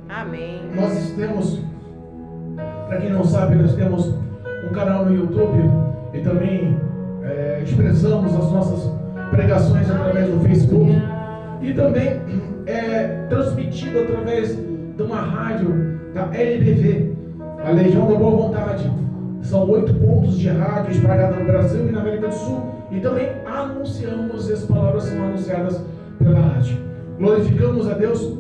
Amém. Nós temos, para quem não sabe, nós temos um canal no YouTube e também expressamos as nossas pregações através do Facebook e também transmitido através de uma rádio da LBV, a Legião da Boa Vontade. São 8 pontos de rádio espalhados no Brasil e na América do Sul, e também anunciamos, as palavras são anunciadas pela rádio. Glorificamos a Deus,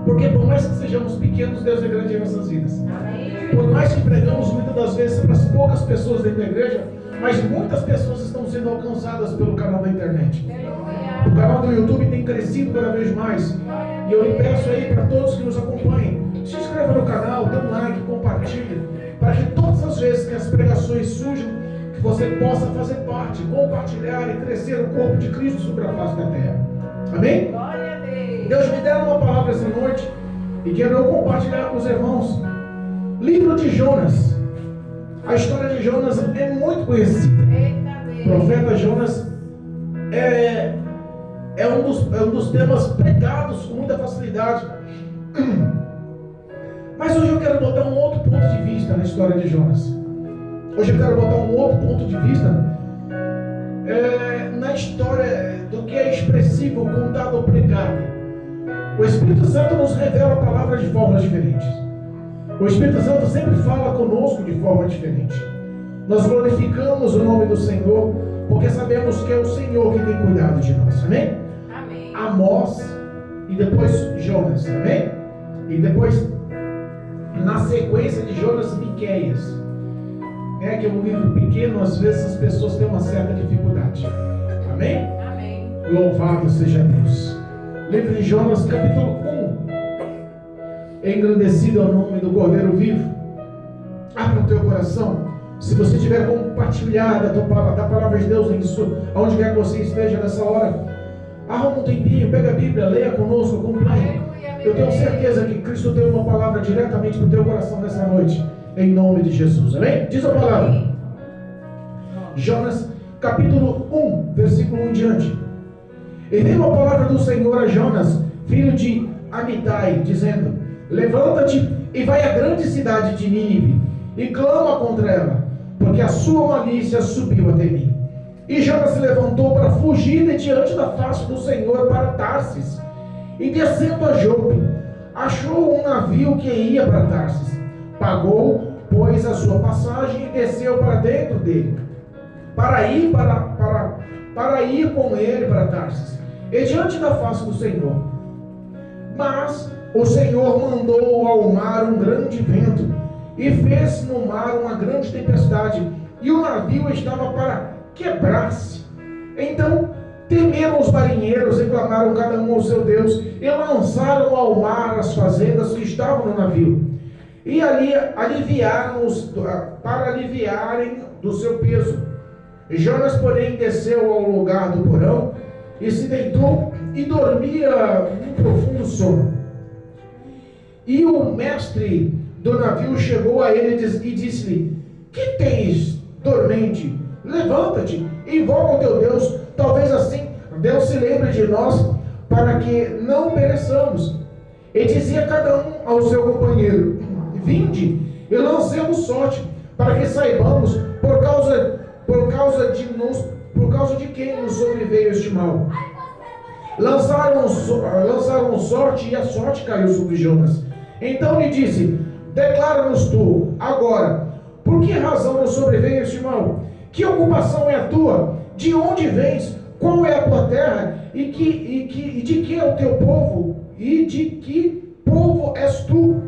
porque por mais que sejamos pequenos, Deus é grande em nossas vidas. Por mais que pregamos muitas das vezes para as poucas pessoas dentro da igreja, mas muitas pessoas estão sendo alcançadas pelo canal da internet. O canal do YouTube tem crescido cada vez mais, e eu lhe peço aí para todos que nos acompanhem, se inscreva no canal, dê um like, compartilhe, para que todas as vezes que as pregações surjam, que você possa fazer parte, compartilhar e crescer o corpo de Cristo sobre a face da terra. Amém? Deus me deu uma palavra essa noite e quero compartilhar com os irmãos. Livro de Jonas. A história de Jonas é muito conhecida. O profeta Jonas é um dos temas pregados com muita facilidade. Mas hoje eu quero botar um outro ponto de vista na história de Jonas. Hoje eu quero botar um outro ponto de vista na história do que é expressivo, contado ou pregado. O Espírito Santo nos revela a palavra de formas diferentes. O Espírito Santo sempre fala conosco de forma diferente. Nós glorificamos o nome do Senhor, porque sabemos que é o Senhor que tem cuidado de nós. Amém? Amém. Amós e depois Jonas. Amém? E depois, na sequência de Jonas, Miqueias. Que é um livro pequeno, às vezes as pessoas têm uma certa dificuldade. Amém? Amém. Louvado seja Deus. Livro de Jonas, capítulo 1. Engrandecido é o nome do Cordeiro Vivo. Abra o teu coração. Se você tiver compartilhado da palavra de Deus em isso, aonde quer que você esteja nessa hora, arruma um tempinho, pega a Bíblia, leia conosco, acompanhe. Eu tenho certeza que Cristo tem uma palavra diretamente para o teu coração nessa noite, em nome de Jesus. Amém? Diz a palavra. Jonas, capítulo 1, versículo 1 em diante. E veio a palavra do Senhor a Jonas, filho de Amitai, dizendo: levanta-te e vai à grande cidade de Nínive, e clama contra ela, porque a sua malícia subiu até mim. E Jonas se levantou para fugir de diante da face do Senhor para Tarsis, e descendo a Jope, achou um navio que ia para Tarsis. Pagou, pois, a sua passagem e desceu para dentro dele, para ir com ele para Tarsis, e diante da face do Senhor. Mas o Senhor mandou ao mar um grande vento, e fez no mar uma grande tempestade, e o navio estava para quebrar-se. Então temeram os marinheiros e clamaram cada um ao seu Deus, e lançaram ao mar as fazendas que estavam no navio, e ali aliviaram-os para aliviarem do seu peso. Jonas, porém, desceu ao lugar do porão, e se deitou e dormia um profundo sono. E o mestre do navio chegou a ele e disse-lhe: que tens, dormente? Levanta-te e invoca o teu Deus, talvez assim Deus se lembre de nós, para que não pereçamos. E dizia cada um ao seu companheiro: vinde e lancemos sorte, para que saibamos por causa de quem nos sobreveio este mal. Lançaram sorte, e a sorte caiu sobre Jonas. Então lhe disse: declara-nos tu, agora, por que razão nos sobreveio este mal? Que ocupação é a tua? De onde vens? Qual é a tua terra? E de que é o teu povo? E de que povo és tu?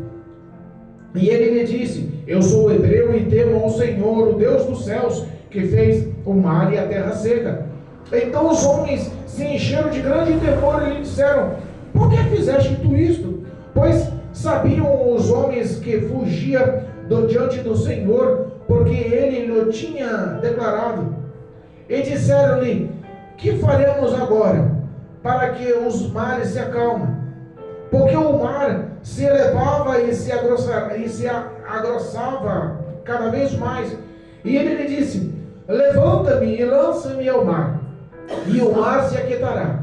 E ele lhe disse: eu sou hebreu e temo ao Senhor, o Deus dos céus, que fez o mar e a terra seca. Então os homens se encheram de grande temor e lhe disseram: por que fizeste tu isto? Pois sabiam os homens que fugia diante do Senhor, porque ele lhe tinha declarado. E disseram-lhe: que faremos agora, para que os mares se acalmem? Porque o mar se elevava e se agrossava cada vez mais. E ele lhe disse: levanta-me e lança-me ao mar, e o mar se aquietará.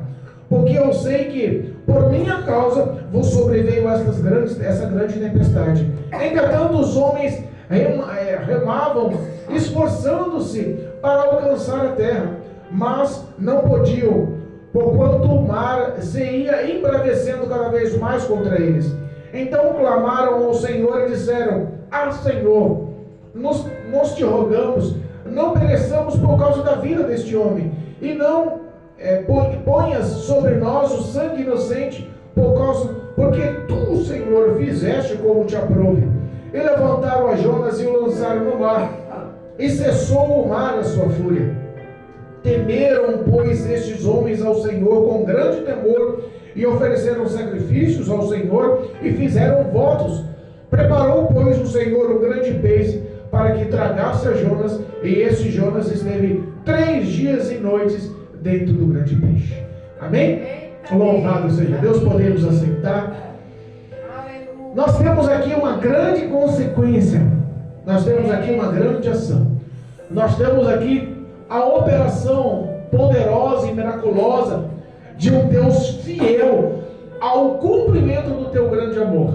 Porque eu sei que por minha causa vos sobreveio essa grande tempestade. Entretanto, os homens remavam, esforçando-se para alcançar a terra, mas não podiam, porquanto o mar se ia embravecendo cada vez mais contra eles. Então clamaram ao Senhor e disseram: Ah, Senhor, nós te rogamos, não pereçamos por causa da vida deste homem, e não ponhas sobre nós o sangue inocente, porque tu, Senhor, fizeste como te aprouve. E levantaram a Jonas e o lançaram no mar, e cessou o mar a sua fúria. Temeram, pois, estes homens ao Senhor com grande temor, e ofereceram sacrifícios ao Senhor, e fizeram votos. Preparou, pois, o Senhor um grande peixe, para que tragasse a Jonas, e esse Jonas esteve 3 dias e noites dentro do grande peixe. Amém? Louvado seja Deus. Podemos assentar. Nós temos aqui uma grande consequência, nós temos aqui uma grande ação, nós temos aqui a operação poderosa e miraculosa de um Deus fiel ao cumprimento do teu grande amor.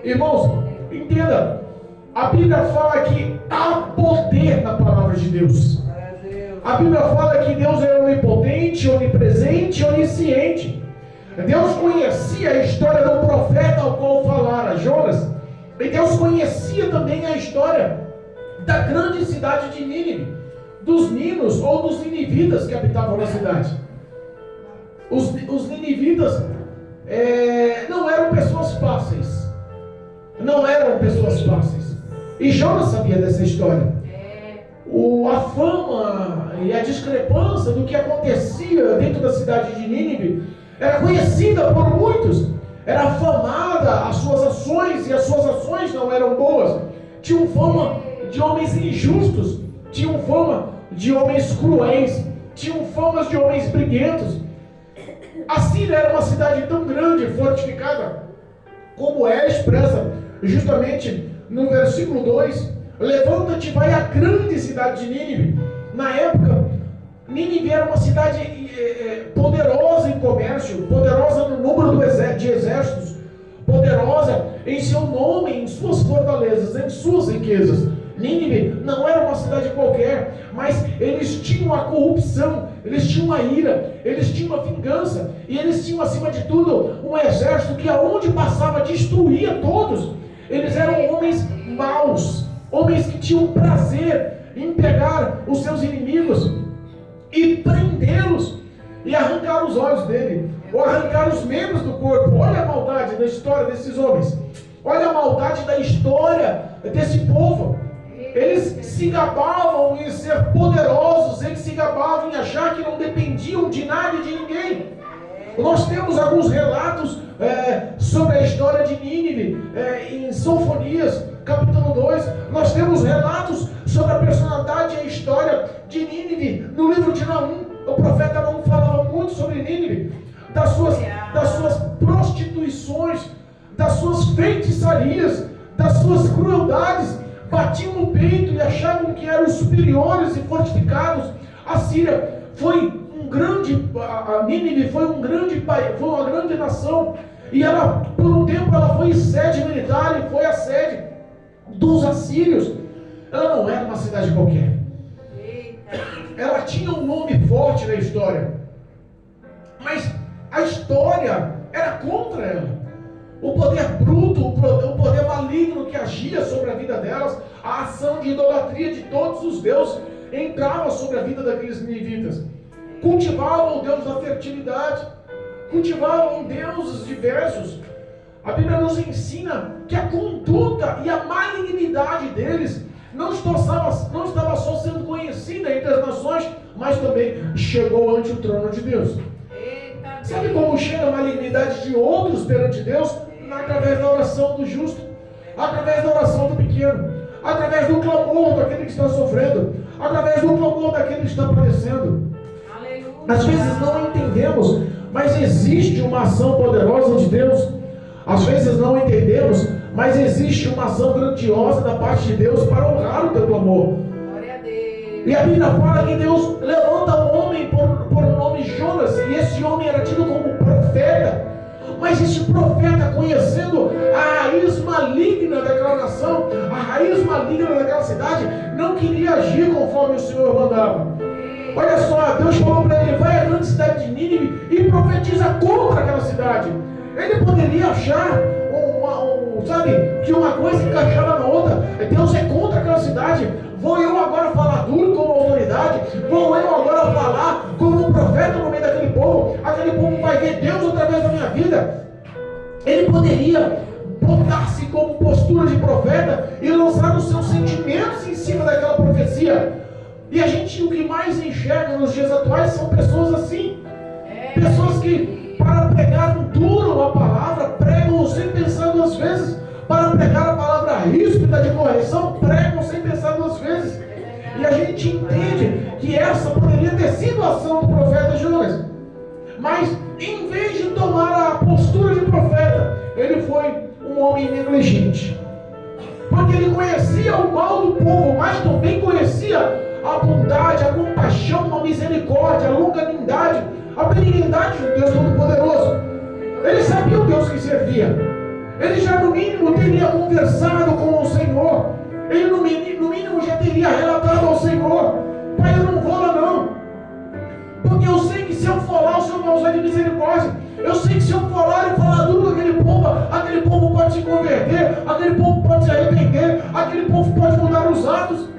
Irmãos, entenda, a Bíblia fala que há poder na palavra de Deus. A Bíblia fala que Deus é onipotente, onipresente, onisciente. Deus conhecia a história do profeta ao qual falara, Jonas, e Deus conhecia também a história da grande cidade de Nínive, dos ninos ou dos ninivitas que habitavam na cidade. Os ninivitas não eram pessoas fáceis, e Jonas sabia dessa história. A fama e a discrepância do que acontecia dentro da cidade de Nínive era conhecida por muitos, era afamada as suas ações, e as suas ações não eram boas. Tinham fama de homens injustos, tinham fama de homens cruéis, tinham fama de homens briguentos. A Síria era uma cidade tão grande, fortificada, como é expressa justamente no versículo 2: levanta-te, vai à grande cidade de Nínive. Na época, Nínive era uma cidade poderosa em comércio, poderosa no número de exércitos, poderosa em seu nome, em suas fortalezas, em suas riquezas. Nínive não era uma cidade qualquer, mas eles tinham a corrupção, eles tinham a ira, eles tinham a vingança, e eles tinham, acima de tudo, um exército que aonde passava destruía todos. Eles eram homens maus, homens que tinham prazer em pegar os seus inimigos e prendê-los e arrancar os olhos dele, ou arrancar os membros do corpo. Olha a maldade da história desses homens, olha a maldade da história desse povo. Eles se gabavam em ser poderosos, eles se gabavam em achar que não dependiam de nada e de ninguém. Nós temos alguns relatos sobre a história de Nínive em Sofonias, capítulo 2. Nós temos relatos sobre a personalidade e a história de Nínive no livro de Naum. O profeta Naum falava muito sobre Nínive, das suas prostituições, das suas feitiçarias, das suas crueldades. Batiam no peito e achavam que eram superiores e fortificados. A Síria foi a Nínive foi uma grande nação, e ela, por um tempo, ela foi sede militar e foi a sede dos assírios. Ela não era uma cidade qualquer, ela tinha um nome forte na história, mas a história era contra ela. O poder bruto, o poder maligno que agia sobre a vida delas, a ação de idolatria de todos os deuses entrava sobre a vida daqueles ninivitas. Cultivavam o Deus da fertilidade, cultivavam deuses diversos. A Bíblia nos ensina que a conduta e a malignidade deles não estava só sendo conhecida entre as nações, mas também chegou ante o trono de Deus. Sabe como chega a malignidade de outros perante Deus? Através da oração do justo, através da oração do pequeno, através do clamor daquele que está sofrendo, através do clamor daquele que está padecendo. Às vezes não entendemos, mas existe uma ação poderosa de Deus. Às vezes não entendemos, mas existe uma ação grandiosa da parte de Deus para honrar o teu clamor. Glória a Deus. E a Bíblia fala que Deus levanta um homem por nome Jonas, e esse homem era tido como profeta. Mas este profeta, conhecendo a raiz maligna daquela nação, a raiz maligna daquela cidade, não queria agir conforme o Senhor mandava. Olha só, Deus falou para ele: vai à grande cidade de Nínive e profetiza contra aquela cidade. Ele poderia achar que uma coisa encaixava na outra. Deus é contra aquela cidade. Vou eu agora falar duro como autoridade? Vou eu agora falar como um profeta no meio daquele povo? Aquele povo vai ver Deus através da minha vida. Ele poderia botar-se como postura de profeta e lançar os seus sentimentos em cima daquela profecia. E a gente, o que mais enxerga nos dias atuais são pessoas assim. Pessoas que, para pregar duro a palavra, pregam sem pensar duas vezes. Para pregar a palavra ríspida de correção, pregam sem pensar duas vezes. E a gente entende que essa poderia ter sido a ação do profeta Jonas. Mas, em vez de tomar a postura de profeta, ele foi um homem negligente. Porque ele conhecia o mal do povo, mas também conhecia a bondade, a compaixão, a misericórdia, a longanimidade, a benignidade do Deus Todo-Poderoso. Ele sabia o Deus que servia. Ele já no mínimo teria conversado com o Senhor. Ele no mínimo já teria relatado ao Senhor: Pai, eu não vou lá não. Porque eu sei que se eu for lá, o Senhor vai usar de misericórdia. Eu sei que se eu for lá e falar duro com aquele povo pode se converter, aquele povo pode se arrepender, aquele povo pode mudar os atos.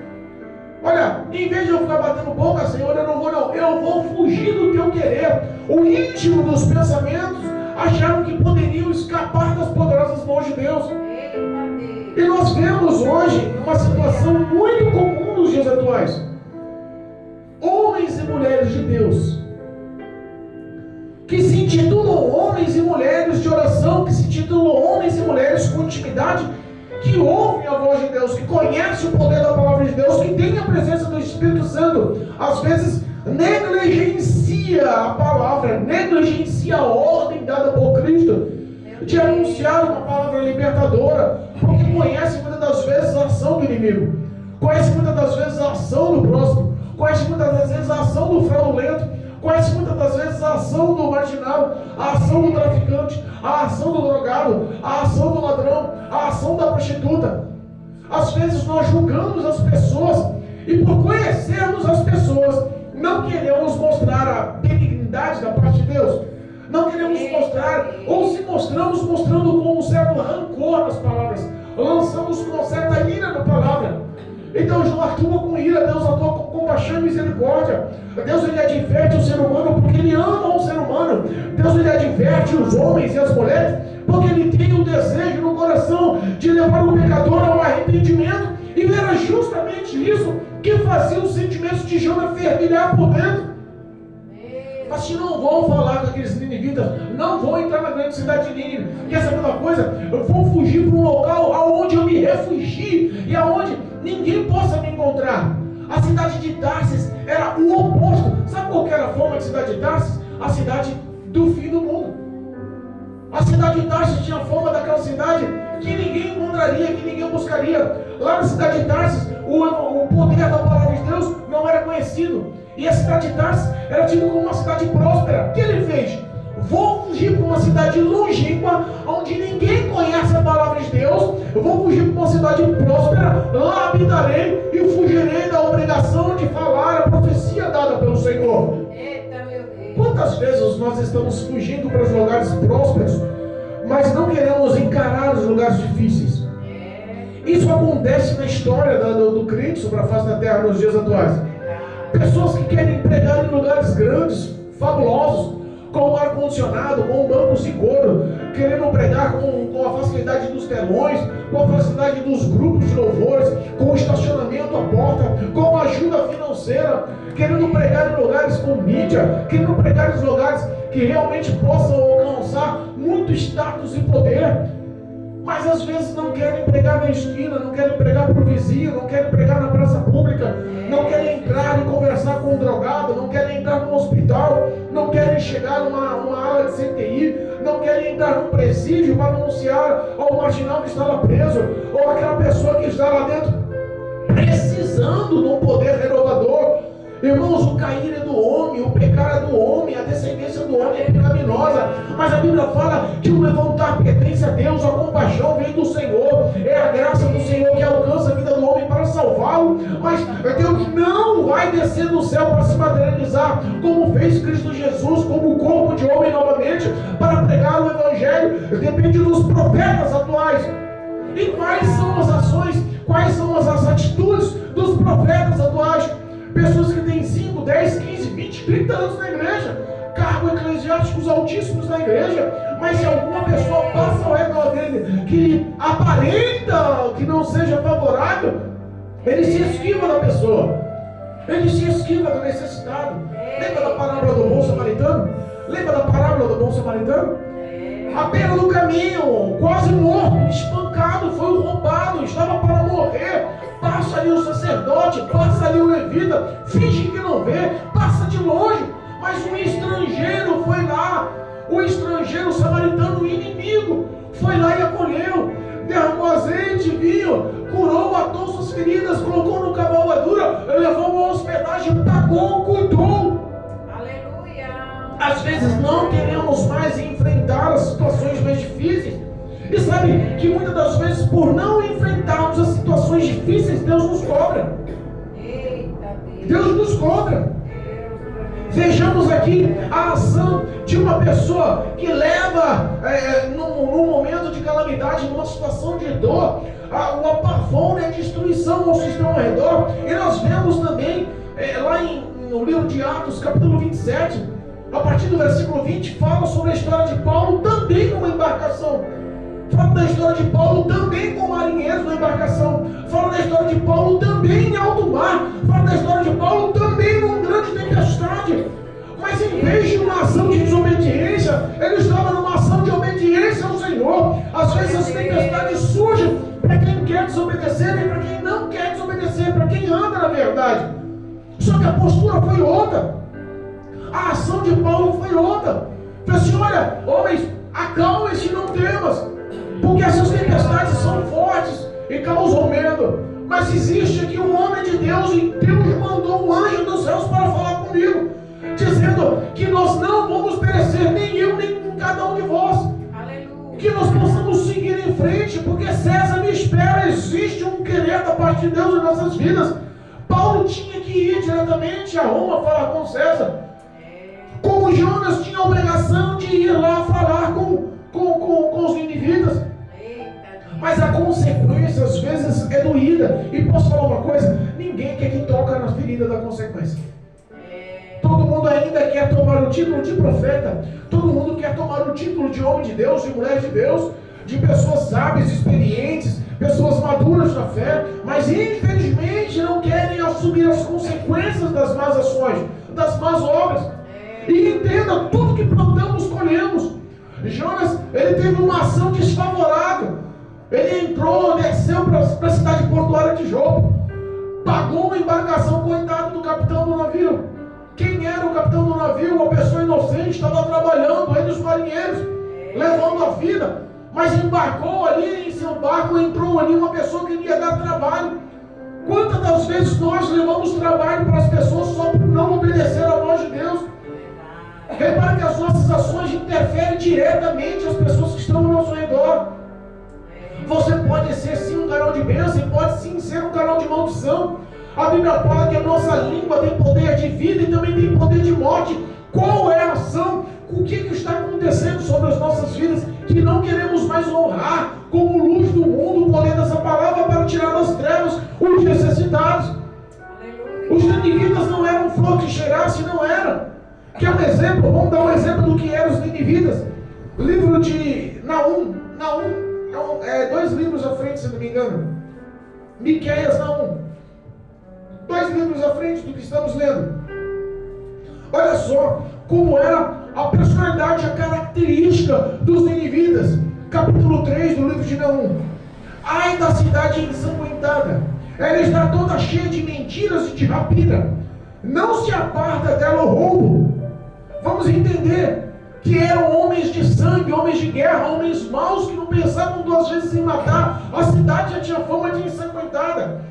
Olha, em vez de eu ficar batendo boca, Senhor, eu não vou não. Eu vou fugir do teu querer. O íntimo dos pensamentos acharam que poderiam escapar das poderosas mãos de Deus. E nós vemos hoje uma situação muito comum nos dias atuais. Homens e mulheres de Deus, que se intitulam homens e mulheres de oração, que se intitulam homens e mulheres com intimidade, que ouvem a voz de Deus, que conhecem o poder da palavra de Deus, que têm a presença do Espírito Santo, às vezes negligencia a palavra, negligencia a ordem dada por Cristo de anunciar uma palavra libertadora, porque conhece muitas das vezes a ação do inimigo, conhece muitas das vezes a ação do próximo, conhece muitas das vezes a ação do fraudulento, conhece muitas das vezes a ação do marginal, a ação do traficante, a ação do drogado, a ação do ladrão, a ação da prostituta. Às vezes nós julgamos as pessoas e, por conhecermos as pessoas, não queremos mostrar a benignidade da parte de Deus. Não queremos mostrar, ou se mostramos, mostrando com um certo rancor nas palavras, lançamos com uma certa ira na palavra. Então Deus atua com ira, Deus atua com compaixão e misericórdia. Deus ele adverte o ser humano porque ele ama o ser humano. Deus ele adverte os homens e as mulheres porque ele tem o desejo no coração de levar o pecador ao arrependimento. E era justamente isso que fazia os sentimentos de Jonas fervilhar por dentro. Mas se não vão falar com aqueles ninivitas, não vão entrar na grande cidade de Nínive. Quer saber uma coisa? Eu vou fugir para um local aonde eu me refugie e aonde ninguém possa me encontrar. A cidade de Tarsis era o oposto. Sabe qual era a forma de cidade de Tarsis? A cidade do fim do mundo. A cidade de Tarsis tinha a forma daquela cidade que ninguém encontraria, que ninguém buscaria. Lá na cidade de Tarsis, o poder da palavra de Deus não era conhecido. E a cidade de Tarsis era tida como uma cidade próspera. O que ele fez? Vou fugir para uma cidade longínqua, onde ninguém conhece a palavra de Deus. Eu vou fugir para uma cidade próspera, lá habitarei e fugirei da obrigação de falar a profecia dada pelo Senhor. Eita, meu Deus. Quantas vezes nós estamos fugindo para os lugares prósperos, mas não queremos encarar os lugares difíceis? Isso acontece na história do crente sobre a face da terra nos dias atuais. Pessoas que querem pregar em lugares grandes, fabulosos, com ar-condicionado, com bancos de couro, querendo pregar com a facilidade dos telões, com a facilidade dos grupos de louvores, com o estacionamento à porta, com a ajuda financeira, querendo pregar em lugares com mídia, querendo pregar em lugares que realmente possam alcançar muito status e poder. Mas às vezes não querem pregar na esquina, não querem pregar para o vizinho, não querem pregar na praça pública, não querem entrar e conversar com um drogado, não querem entrar num hospital, não querem chegar numa ala de CTI, não querem entrar num presídio para anunciar ao marginal que está lá preso, ou aquela pessoa que está lá dentro precisando de um poder renovador. Irmãos, o cair é do homem, o pecar é do homem, a descendência do homem é pecaminosa. Mas a Bíblia fala que o levantar pertence a Deus, a compaixão vem do Senhor, é a graça do Senhor que alcança a vida do homem para salvá-lo. Mas Deus não vai descer do céu para se materializar, como fez Cristo Jesus, como corpo de homem novamente, para pregar o Evangelho. Depende dos profetas atuais. E quais são as ações, quais são as atitudes dos profetas atuais? Pessoas que têm 5, 10, 15, 20, 30 anos na igreja, cargos eclesiásticos altíssimos na igreja, mas se alguma pessoa passa ao redor dele que aparenta que não seja favorável, ele se esquiva da pessoa, ele se esquiva do necessitado. Lembra da parábola do bom samaritano? Lembra da parábola do bom samaritano? À beira do caminho, quase morto, espancado, foi roubado, estava para morrer. Passa ali o sacerdote, passa ali o levita, finge que não vê, passa de longe. Mas um estrangeiro foi lá, o estrangeiro, o samaritano, o inimigo, foi lá e acolheu, derramou azeite, vinho, curou, atou suas feridas, colocou no cavalgadura, levou uma hospedagem, pagou, cuidou. Às vezes não queremos mais enfrentar as situações mais difíceis. E sabe que muitas das vezes, por não enfrentarmos as situações difíceis, Deus nos cobra. Deus nos cobra. Vejamos aqui a ação de uma pessoa que leva, num momento de calamidade, numa situação de dor, o apavoro e a destruição ao sistema ao redor. E nós vemos também, lá no livro de Atos, capítulo 27, a partir do versículo 20, fala sobre a história de Paulo também numa embarcação. Fala da história de Paulo também com marinheiros na embarcação. Fala da história de Paulo também em alto mar. Fala da história de Paulo também numa grande tempestade. Mas em vez de uma ação de desobediência, ele estava numa ação de obediência ao Senhor. Às vezes as tempestades surgem para quem quer desobedecer e para quem não quer desobedecer, para quem anda na verdade. Só que a postura foi outra. A ação de Paulo foi outra. Falei assim: olha, homens, acalmem-se e não temas, porque essas tempestades são fortes e causam medo. Mas existe aqui um homem de Deus, e Deus mandou um anjo dos céus para falar comigo, dizendo que nós não vamos perecer, nem eu, nem cada um de vós. Aleluia. Que nós possamos seguir em frente, porque César me espera. Existe um querer da parte de Deus em nossas vidas. Paulo tinha que ir diretamente a Roma falar com César. Como Jonas tinha a obrigação de ir lá falar com os ninivitas. Mas a consequência às vezes é doída. E posso falar uma coisa? Ninguém quer que toca na ferida da consequência. Todo mundo ainda quer tomar o título de profeta. Todo mundo quer tomar o título de homem de Deus, de mulher de Deus, de pessoas sábias, experientes, pessoas maduras na fé. Mas infelizmente não querem assumir as consequências das más ações, das más obras. E entenda, tudo que plantamos, colhemos. Jonas, ele teve uma ação desfavorável. Ele entrou, desceu para a cidade portuária de Jope, pagou uma embarcação, coitado do capitão do navio. Quem era o capitão do navio? Uma pessoa inocente, estava trabalhando, ele e os marinheiros, levando a vida. Mas embarcou ali em seu barco, entrou ali uma pessoa que iria dar trabalho. Quantas das vezes nós levamos trabalho para as pessoas só por não obedecer à voz de Deus? Repare que as nossas ações interferem diretamente as pessoas que estão ao nosso redor. Você pode ser sim um canal de bênção e pode sim ser um canal de maldição. A Bíblia fala que a nossa língua tem poder de vida e também tem poder de morte. Qual é a ação? O que está acontecendo sobre as nossas vidas que não queremos mais honrar como luz do mundo o poder dessa palavra para tirar das trevas os necessitados? Os ninivitas não eram flor que cheirasse, não eram. Quer um exemplo? Vamos dar um exemplo do que eram os ninivitas. Livro de Naum, 2 livros à frente, se não me engano. Miqueias, Naum. 2 livros à frente do que estamos lendo. Olha só como era a personalidade, a característica dos ninivitas. Capítulo 3 do livro de Naum. Ai da cidade ensanguentada, ela está toda cheia de mentiras e de rapina. Não se aparta dela o roubo. Vamos entender que eram homens de sangue, homens de guerra, homens maus que não pensavam 2 vezes em matar. A cidade já tinha fama de ensanguentada.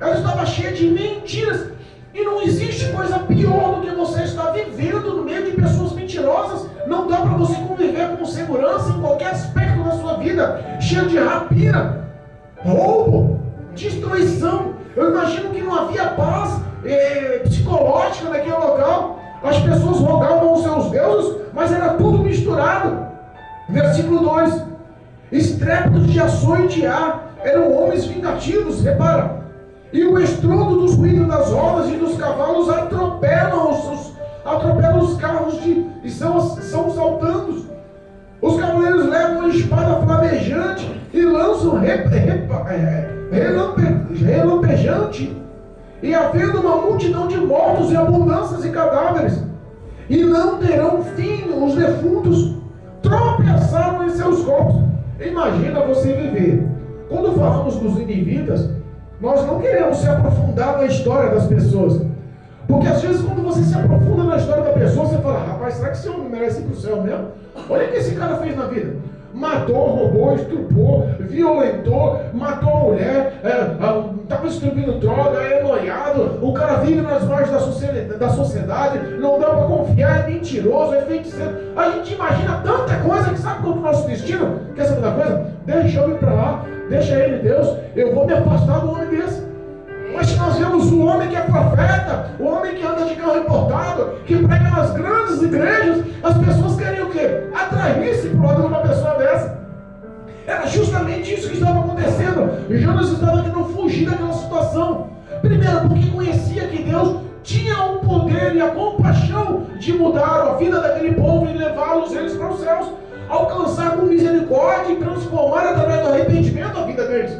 Ela estava cheia de mentiras E não existe coisa pior do que você estar vivendo no meio de pessoas mentirosas. Não dá para você conviver com segurança em qualquer aspecto da sua vida, cheio de rapina, roubo, destruição. Eu imagino que não havia paz psicológica naquele local. As pessoas rogavam aos seus deuses, mas era tudo misturado. Versículo 2: estrépitos de açoite e de ar, eram homens vingativos, repara. E o estrondo dos ruídos das rodas e dos cavalos atropelam os carros e são saltantes. Os cavaleiros levam a espada flamejante e lançam relampejante. E havendo uma multidão de mortos e abundâncias de cadáveres, e não terão fim os defuntos, tropeçaram em seus corpos. Imagina você viver. Quando falamos dos ninivitas, nós não queremos se aprofundar na história das pessoas. Porque às vezes quando você se aprofunda na história da pessoa, você fala: rapaz, será que esse homem merece ir para o céu mesmo? Olha o que esse cara fez na vida. Matou, roubou, estuprou, violentou, matou a mulher, estava distribuindo droga, é noiado, o cara vive nas margens da sociedade, não dá para confiar, é mentiroso, é feiticeiro. A gente imagina tanta coisa que sabe qual é o nosso destino? Quer saber da coisa? Deixa eu ir para lá, deixa ele, Deus, eu vou me afastar do homem desse. Mas nós vemos o homem que é profeta, o homem que anda de carro importado, que prega nas grandes igrejas. As pessoas querem o quê? Atrair-se para o lado de uma pessoa dessa. Era justamente isso que estava acontecendo. Jonas estava querendo fugir daquela situação. Primeiro, porque conhecia que Deus tinha o poder e a compaixão de mudar a vida daquele povo e levá-los eles para os céus, alcançar com misericórdia e transformar através do arrependimento a vida deles.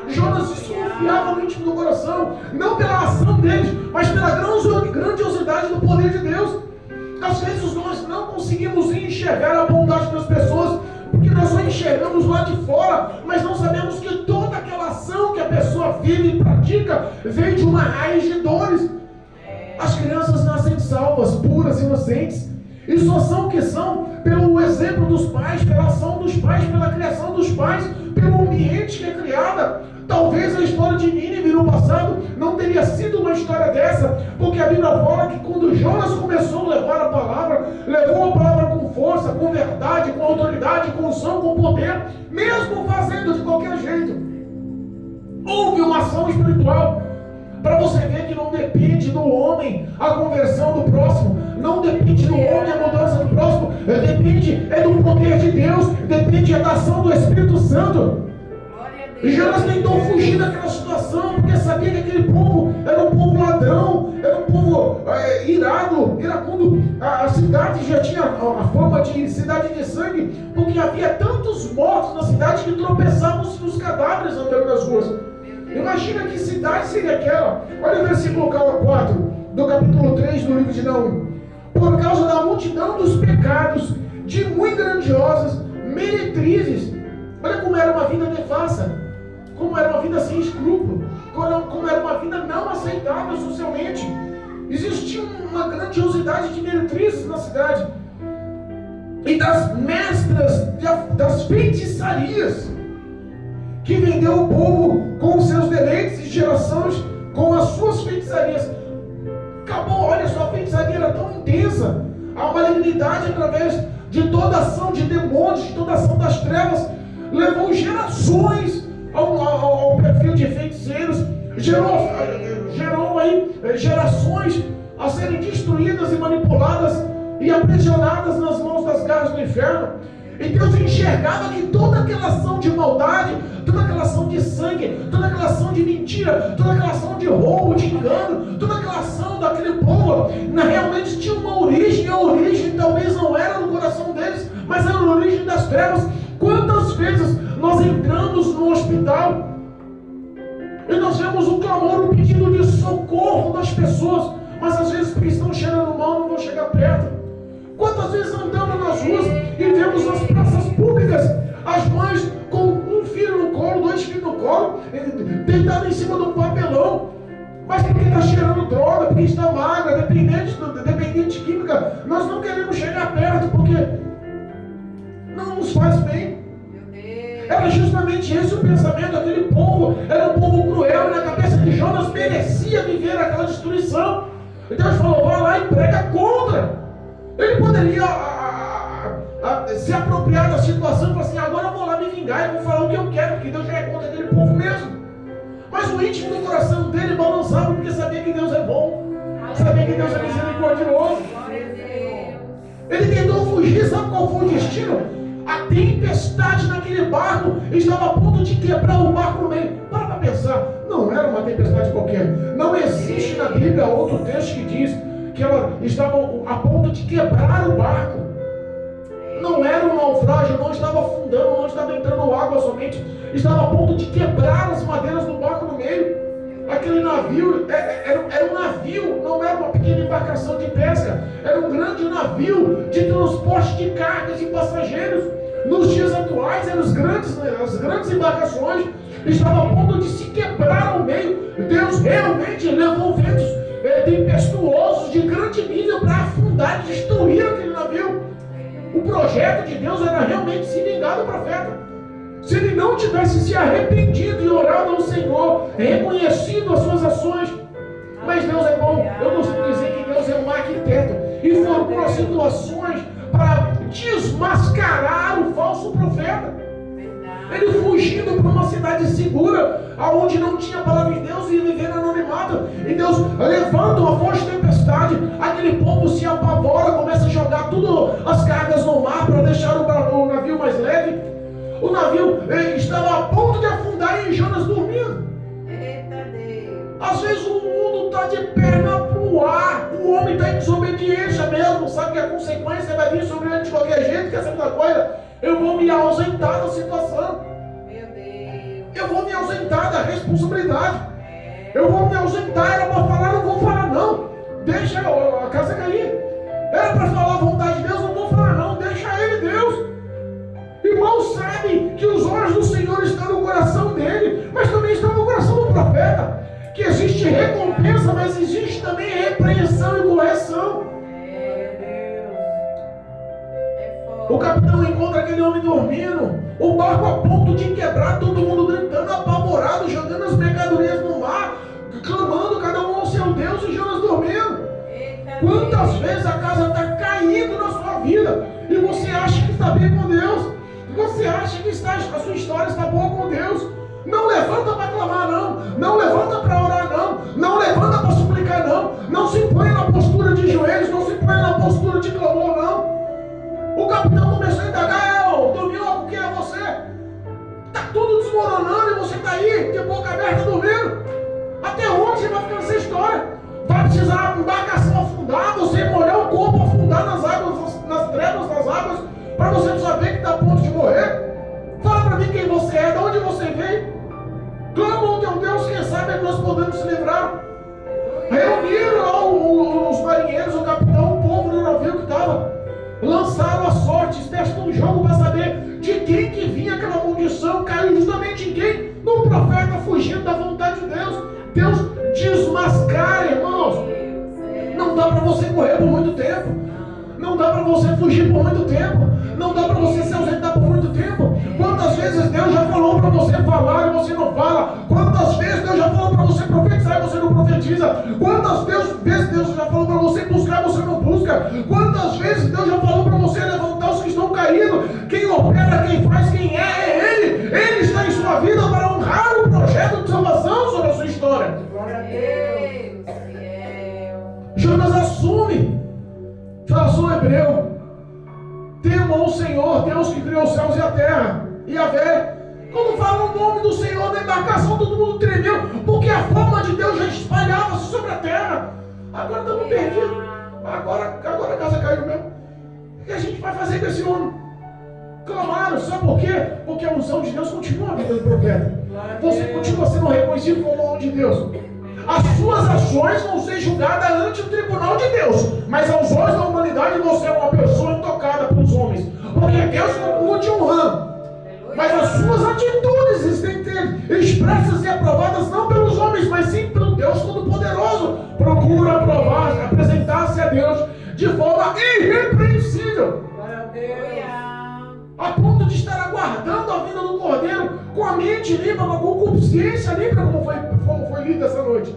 Jonas desconfiava no íntimo do coração, não pela ação deles, mas pela grandiosidade do poder de Deus. Às vezes nós não conseguimos enxergar a bondade das pessoas, porque nós só enxergamos lá de fora, mas não sabemos que toda aquela ação que a pessoa vive e pratica vem de uma raiz de dores. As crianças nascem salvas, puras, inocentes, e só são o que são pelo exemplo dos pais, pela ação dos pais, pela criação dos pais, pelo ambiente que é criada. Talvez a história de Nínive no passado não teria sido uma história dessa, porque a Bíblia fala que quando Jonas começou a levar a palavra, levou a palavra com força, com verdade, com autoridade, com unção, com poder, mesmo fazendo de qualquer jeito. Houve uma ação espiritual. Para você ver que não depende do homem a conversão do próximo, não depende do homem a mudança do próximo, depende do poder de Deus, depende da ação do Espírito Santo. E Jonas tentou fugir daquela situação, porque sabia que aquele povo era um povo ladrão, era um povo iracundo. A cidade já tinha a fama de cidade de sangue, porque havia tantos mortos na cidade que tropeçavam nos cadáveres andando nas ruas. Imagina que cidade seria aquela. Olha o versículo 4 do capítulo 3 do livro de Naum. Por causa da multidão dos pecados, de muito grandiosas meretrizes. Olha como era uma vida devassa, como era uma vida sem escrúpulo, como era uma vida não aceitável socialmente. Existia uma grandiosidade de meretrizes na cidade, e das mestras das feitiçarias, que vendeu o povo com os seus deleites e gerações com as suas feitiçarias. Acabou, olha só, a feitiçaria era tão intensa, a malignidade através de toda ação de demônios, de toda ação das trevas, levou gerações ao perfil de feiticeiros, gerou aí gerações a serem destruídas e manipuladas e aprisionadas nas mãos das garras do inferno. E Deus enxergava que toda aquela ação de maldade, toda aquela ação de sangue, toda aquela ação de mentira, toda aquela ação de roubo, de engano, toda aquela ação daquele povo, realmente tinha uma origem, e a origem talvez não era no coração deles, mas era a origem das trevas. Quantas vezes nós entramos no hospital e nós vemos o clamor, o pedido de socorro das pessoas, mas às vezes porque estão cheirando mal não vão chegar perto. Quantas vezes andamos nas ruas e vemos nas praças públicas as mães com um filho no colo, 2 filhos no colo, deitado em cima de um papelão, mas porque está cheirando droga, porque está magra, dependente de química, nós não queremos chegar perto porque não nos faz bem. Era justamente esse o pensamento daquele povo. Era um povo cruel, e na cabeça de Jonas merecia viver aquela destruição. e prega contra. Ele poderia se apropriar da situação e falar assim: agora eu vou lá me vingar e vou falar o que eu quero, porque Deus já é contra aquele povo mesmo. Mas o íntimo do coração dele balançava, porque sabia que Deus é bom, sabia que Deus é misericordioso. Ele tentou fugir, sabe qual foi o destino? A tempestade naquele barco estava a ponto de quebrar o barco no meio. Para pensar, não era uma tempestade qualquer. Não existe na Bíblia outro texto que diz que ela estava a ponto de quebrar o barco. Não era um naufrágio, não estava afundando, não estava entrando água somente, estava a ponto de quebrar as madeiras do barco no meio. Aquele navio era um navio, não era uma pequena embarcação de pesca, era um grande navio de transporte de cargas e passageiros. Nos dias atuais, as grandes embarcações estavam a ponto de se quebrar ao meio. Deus realmente levou ventos tempestuosos de grande nível para afundar e destruir aquele navio. O projeto de Deus era realmente se vingar do profeta. Se ele não tivesse se arrependido e orado ao Senhor, reconhecido as suas ações. Mas Deus é bom. Eu costumo dizer que Deus é um arquiteto e formou situações para desmascarar o falso profeta. Ele fugindo para uma cidade segura, aonde não tinha palavra de Deus, e vivendo anonimato. E Deus levanta uma forte tempestade. Aquele povo se apavora, começa a jogar tudo as cargas no mar para deixar o navio mais leve. O navio estava a ponto de afundar e Jonas dormindo. Eita Deus. Às vezes o mundo está de perna pro ar. O homem está em desobediência mesmo. Sabe que a consequência vai vir sobre ele de qualquer jeito. Quer saber da coisa? Eu vou me ausentar da situação. Meu Deus. Eu vou me ausentar da responsabilidade. Eu vou me ausentar. Era para falar, não vou falar não. Deixa a casa cair. Era para falar a vontade de Deus, não vou falar não. Deixa ele, Deus. Irmão, sabe que os olhos do Senhor estão no coração dele, mas também estão no coração do profeta. Que existe recompensa, mas existe também repreensão e correção. O capitão encontra aquele homem dormindo, o barco a ponto de quebrar, todo mundo gritando, apavorado, jogando as mercadorias no mar, clamando cada um ao seu Deus, e Jonas dormindo. Quantas vezes a casa está caindo na sua vida e você acha que está bem com Deus? Você acha que a sua história está boa com Deus? Não levanta para clamar não, não levanta para orar não, não levanta para suplicar não, não se põe na postura de joelhos, não se põe na postura de clamor não. O capitão começou a indagar: dormiu algo que é você? Está tudo desmoronando e você está aí de boca aberta dormindo. Até onde você vai ficar nessa história? Vai precisar a embarcação afundar, você molhar o corpo, afundar nas águas, nas trevas das águas, para você não saber que está a ponto de morrer? Fala para mim quem você é, de onde você veio. Clama ao teu Deus, quem sabe nós podemos se livrar. Reuniram lá os marinheiros, o capitão, o povo do navio que estava. Lançaram a sorte, espécie de um jogo para saber de quem que vinha aquela maldição. Caiu justamente em quem? No profeta, fugindo da vontade de Deus. Deus desmascara, irmãos. Não dá para você correr por muito tempo. Não dá para você fugir por muito tempo. Não dá para você se ausentar por muito tempo. Quantas vezes Deus já falou para você falar e você não fala? Quantas vezes Deus já falou para você profetizar e você não profetiza? Quantas vezes Deus já falou para você buscar e você não busca? Quantas vezes Deus já falou para você levantar os que estão caídos? Quem opera, quem faz, quem é Ele. Ele está em sua vida para honrar o projeto de salvação sobre a sua história. Glória a Deus. Jonas assume. Fala: sou hebreu. Temam o Senhor, Deus que criou os céus e a terra. E a Vé. Quando fala o nome do Senhor na embarcação, todo mundo tremeu, porque a forma de Deus já espalhava-se sobre a terra. Agora estamos perdidos. Agora a casa caiu mesmo. O que a gente vai fazer com esse homem? Clamaram, sabe por quê? Porque a unção de Deus continua na vida do profeta. Você continua sendo reconhecido como homem de Deus. As suas ações vão ser julgadas ante o tribunal de Deus, mas aos olhos da humanidade você é uma pessoa intocada pelos homens, porque Deus continua te honrando. Mas as suas atitudes têm que ser expressas e aprovadas não pelos homens, mas sim pelo Deus Todo-Poderoso. Procura aprovar, apresentar-se a Deus de forma irrepreensível, a ponto de estar aguardando a vinda do Cordeiro com a mente limpa, com a consciência limpa, como foi lida essa noite.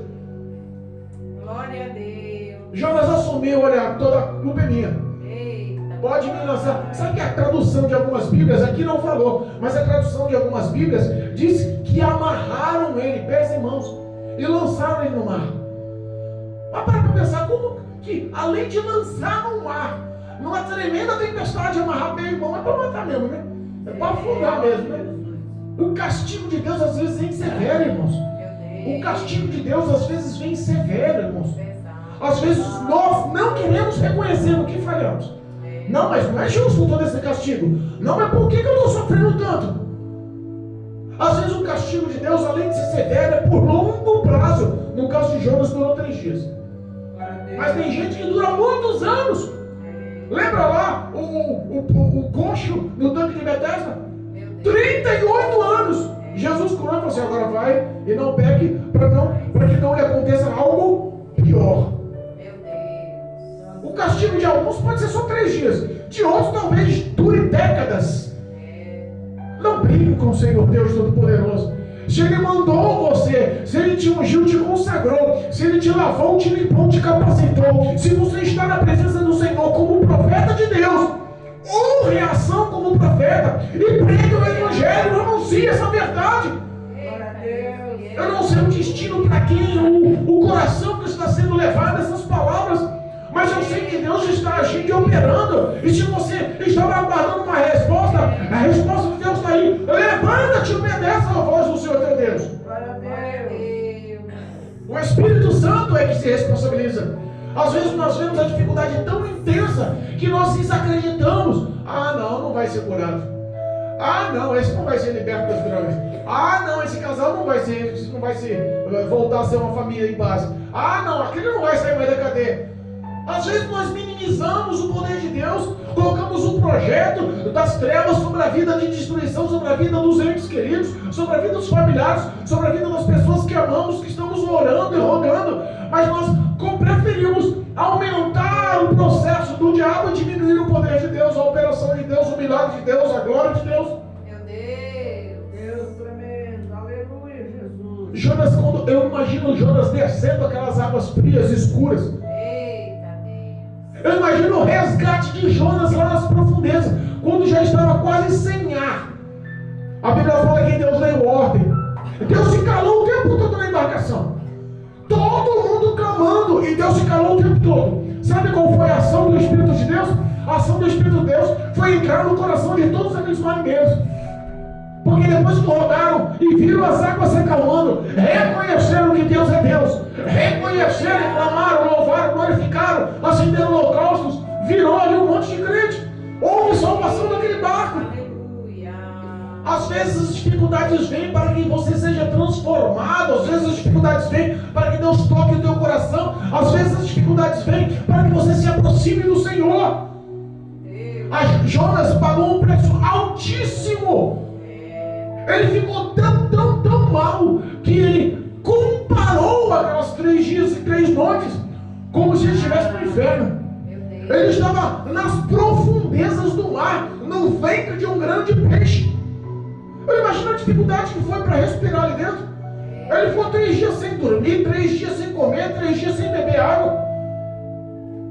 Glória a Deus. Jonas assumiu, olha, toda a culpa é minha. Eita. Pode me lançar. Sabe que a tradução de algumas Bíblias, aqui não falou, mas a tradução de algumas Bíblias diz que amarraram ele, pés e mãos, e lançaram ele no mar. Mas para pensar, como que além de lançar no mar, numa tremenda tempestade, amarrar pé e mão, é para matar mesmo, né? É para afundar mesmo, né? O castigo de Deus às vezes vem severo, irmãos. O castigo de Deus às vezes vem severo, irmãos. Às vezes nós não queremos reconhecer o que falhamos. Não, mas não é justo todo esse castigo. Não, mas por que eu estou sofrendo tanto? Às vezes o castigo de Deus, além de ser severo, é por longo prazo. No caso de Jonas, durou 3 dias. Mas tem gente que dura muitos anos. Lembra lá o coxo no tanque de Betesda? 38 anos. Jesus curou e falou assim: agora vai e não peque para que não lhe aconteça algo pior. O castigo de alguns pode ser só 3 dias, de outros talvez dure décadas. Não brigue com o Senhor Deus Todo-Poderoso. Se Ele mandou você, se Ele te ungiu, te consagrou, se Ele te lavou, te limpou, te capacitou, se você está na presença do Senhor como profeta de Deus, honre a ação como profeta e pregue o Evangelho, anuncie essa verdade. Eu não sei o destino para quem, o coração que está sendo levado a essas palavras, mas eu sei que Deus está agindo e operando. E se você estava aguardando uma resposta, a resposta de Deus está aí. Levanta-te e obedece a voz do Senhor teu Deus. O Espírito Santo é que se responsabiliza. Às vezes nós vemos a dificuldade tão intensa que nós desacreditamos. Ah, não vai ser curado. Ah, não, esse não vai ser liberto das drogas. Ah, não, esse casal não vai voltar a ser uma família em base. Ah, não, aquele não vai sair mais da cadeia. Às vezes nós minimizamos o poder de Deus, colocamos um projeto das trevas sobre a vida de destruição, sobre a vida dos entes queridos, sobre a vida dos familiares, sobre a vida das pessoas que amamos, que estamos orando e rogando, mas nós preferimos aumentar o processo do diabo e diminuir o poder de Deus, a operação de Deus, o milagre de Deus, a glória de Deus. Meu Deus tremendo, aleluia, Jesus. Jonas, quando eu imagino Jonas descendo aquelas águas frias, escuras, eu imagino o resgate de Jonas lá nas profundezas, quando já estava quase sem ar. A Bíblia fala que Deus deu ordem. Deus se calou o tempo todo na embarcação. Todo mundo clamando e Deus se calou o tempo todo. Sabe qual foi a ação do Espírito de Deus? A ação do Espírito de Deus foi entrar no coração de todos aqueles marinheiros. Porque depois que rogaram e viram as águas se acalmando, reconheceram que Deus é Deus, reconheceram, clamaram, louvaram, glorificaram, acenderam holocaustos, virou ali um monte de crente. Houve salvação naquele barco. Às vezes as dificuldades vêm para que você seja transformado, às vezes as dificuldades vêm para que Deus toque o teu coração, às vezes as dificuldades vêm para que você se aproxime do Senhor. Jonas pagou um preço altíssimo. Ele ficou tão mal que ele comparou aquelas 3 dias e 3 noites como se ele estivesse no inferno. Ele estava nas profundezas do mar, no ventre de um grande peixe. Eu imagino a dificuldade que foi para respirar ali dentro. Ele ficou 3 dias sem dormir, 3 dias sem comer, 3 dias sem beber água.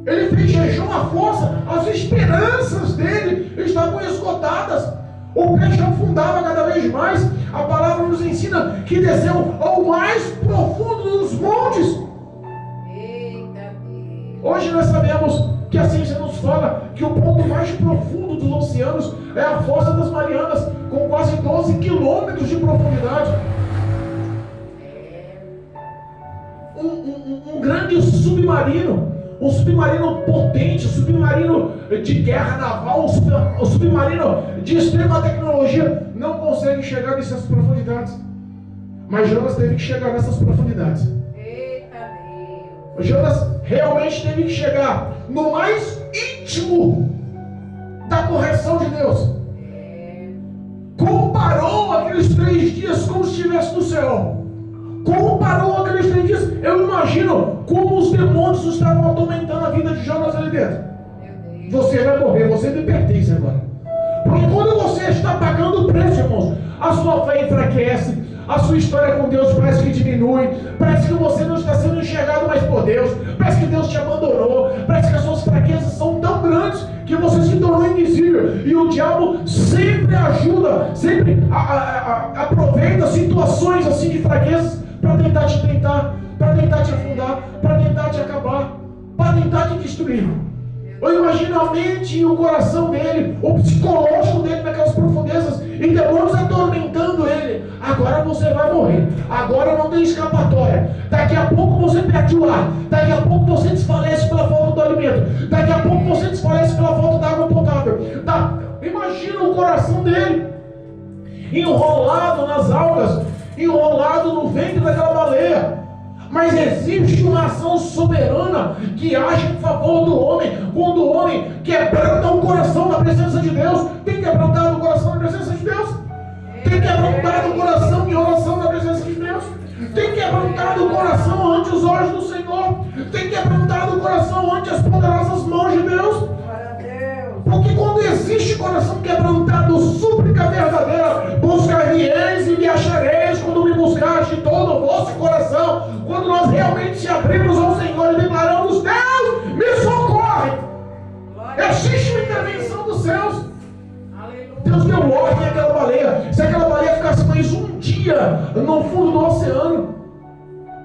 Ele fez jejum à força, as esperanças dele estavam esgotadas. O peixe afundava cada vez mais. A palavra nos ensina que desceu ao mais profundo dos montes. Hoje nós sabemos que a ciência nos fala que o ponto mais profundo dos oceanos é a Fossa das Marianas, com quase 12 quilômetros de profundidade. Um grande submarino, um submarino potente, um submarino de guerra naval, um submarino de extrema tecnologia, não consegue chegar nessas profundidades. Mas Jonas teve que chegar nessas profundidades. Jonas realmente teve que chegar no mais íntimo da correção de Deus. Comparou aqueles 3 dias como se estivesse no céu. Comparou aqueles 3 dias. Eu imagino como os demônios estavam atormentando a vida de Jonas ali dentro. Você vai morrer, você me pertence agora. Porque quando você está pagando o preço, irmãos, a sua fé enfraquece, A sua história com Deus parece que diminui. Parece que você não está sendo enxergado mais por Deus. Parece que Deus te abandonou. Parece que as suas fraquezas são tão grandes que você se tornou invisível. E o diabo sempre ajuda, sempre aproveita situações assim de fraquezas para tentar te afundar, para tentar te acabar, para tentar te destruir. Eu imagino a mente e o coração dele, o psicológico dele naquelas profundezas, e demônios atormentando ele. Agora você vai morrer, agora não tem escapatória. Daqui a pouco você perde o ar, daqui a pouco você desfalece pela falta do alimento, daqui a pouco você desfalece pela falta da água potável. Imagina o coração dele enrolado nas algas, enrolado no ventre daquela baleia. Mas existe uma ação soberana que age em favor do homem, quando o homem quebranta o coração na presença de Deus. Tem quebrantado o coração na presença de Deus? Tem quebrantado o coração em oração na presença de Deus? Tem quebrantado o coração ante os olhos do Senhor? Tem quebrantado o coração ante as poderosas mãos de Deus? Porque quando existe coração quebrantado, súplica verdadeira, buscar-me-eis e me achareis quando me buscares de todo o vosso coração. Quando nós realmente se abrimos ao Senhor e declaramos: Deus, me socorre. Existe uma intervenção dos céus. Deus deu ordem àquela baleia. Se aquela baleia ficasse mais um dia no fundo do oceano,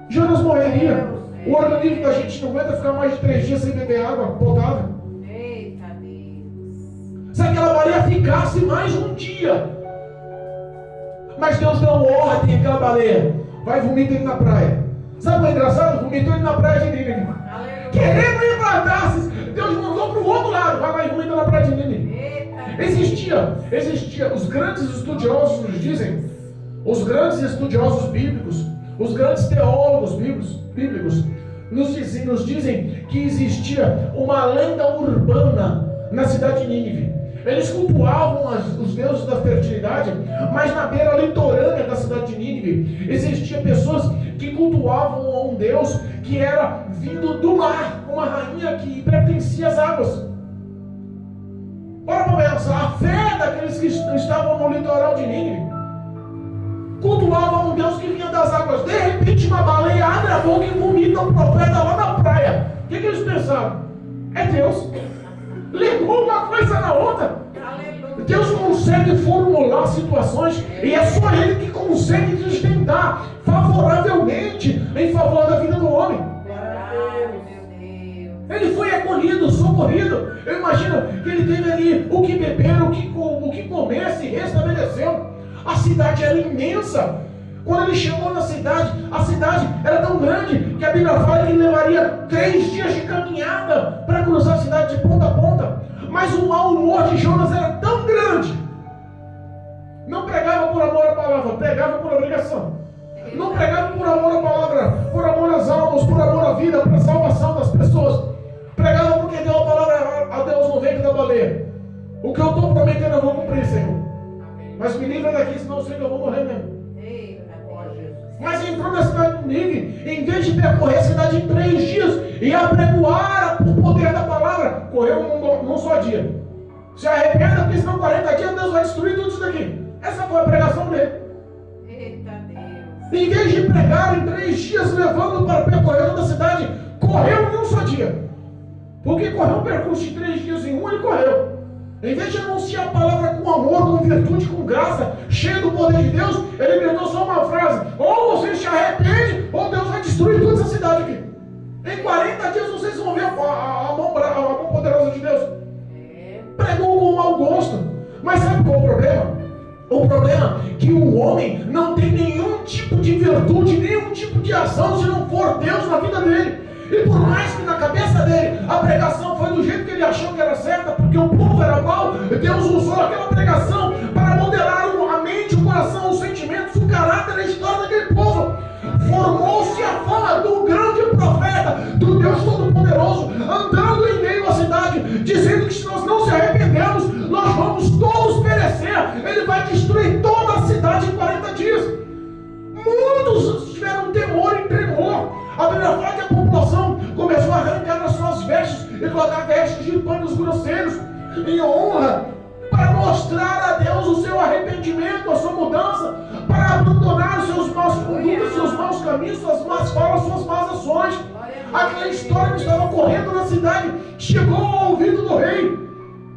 Jonas morreria. O organismo da gente não aguenta ficar mais de 3 dias sem beber água potável. Se aquela baleia ficasse mais um dia. Mas Deus deu ordem àquela baleia: vai, vomita ele na praia. Sabe o que é engraçado? Vomitou ele na praia de Nínive. Querendo ir para Tarsis, Deus mandou para o outro lado: vai lá e vomita na praia de Nínive. Existia, os grandes estudiosos nos dizem, os grandes estudiosos bíblicos, os grandes teólogos bíblicos nos dizem que existia uma lenda urbana na cidade de Nínive. Eles cultuavam os deuses da fertilidade, mas na beira litorânea da cidade de Nínive existiam pessoas que cultuavam a um deus que era vindo do mar, uma rainha que pertencia às águas. Para pensar, a fé daqueles que estavam no litoral de Nínive cultuavam um deus que vinha das águas. De repente uma baleia abre a boca e vomita o profeta lá na praia. O que eles pensaram? É Deus. Ligou uma coisa na outra. Deus consegue formular situações e é só Ele que consegue sustentar favoravelmente em favor da vida do homem. Ele foi acolhido, socorrido. Eu imagino que ele teve ali o que beber, o que comer, se restabeleceu. A cidade era imensa. Quando ele chegou na cidade, a cidade era tão grande que a Bíblia fala que ele levaria 3 dias de caminhada para cruzar a cidade de ponta a ponta. Mas o mau humor de Jonas era tão grande. Não pregava por amor à palavra, pregava por obrigação. Não pregava por amor à palavra, por amor às almas, por amor à vida, para a salvação das pessoas. Pregava porque deu a palavra a Deus no ventre da baleia. O que eu estou prometendo eu vou cumprir, Senhor. Mas me livra daqui, senão eu sei que eu vou morrer mesmo. Mas entrou na cidade de Nínive, em vez de percorrer a cidade em 3 dias e apregoar o poder da palavra, correu num só dia. Se arrependa, porque senão 40 dias Deus vai destruir tudo isso daqui. Essa foi a pregação dele. Eita Deus. Em vez de pregar em 3 dias, levando para percorrer toda a cidade, correu em um só dia. Porque correu um percurso de 3 dias em um, ele correu. Em vez de anunciar a palavra com amor, com virtude, com graça, cheio do poder de Deus, ele gritou só uma frase: ou você se arrepende, ou Deus vai destruir toda essa cidade aqui. Em 40 dias vocês vão ver a mão poderosa de Deus. Pregou com mau gosto. Mas sabe qual é o problema? O problema é que o homem não tem nenhum tipo de virtude, nenhum tipo de ação se não for Deus na vida dele. E por mais que na cabeça dele a pregação foi do jeito que ele achou que era certa, porque o povo era mau, Deus usou aquela pregação para modelar a mente, o coração, os sentimentos, o caráter, a história daquele povo. Formou-se a fama do grande profeta, do Deus Todo-Poderoso, andando em meio à cidade, dizendo que se nós não se arrependermos, nós vamos todos perecer. Ele vai destruir toda a cidade em 40 dias. Muitos tiveram temor e tremor. A Bíblia fala que a população começou a arrancar as suas vestes e colocar vestes de panos grosseiros em honra, para mostrar a Deus o seu arrependimento, a sua mudança, para abandonar os seus caminhos, suas más falas, suas más ações. Aquela história que estava correndo na cidade chegou ao ouvido do rei.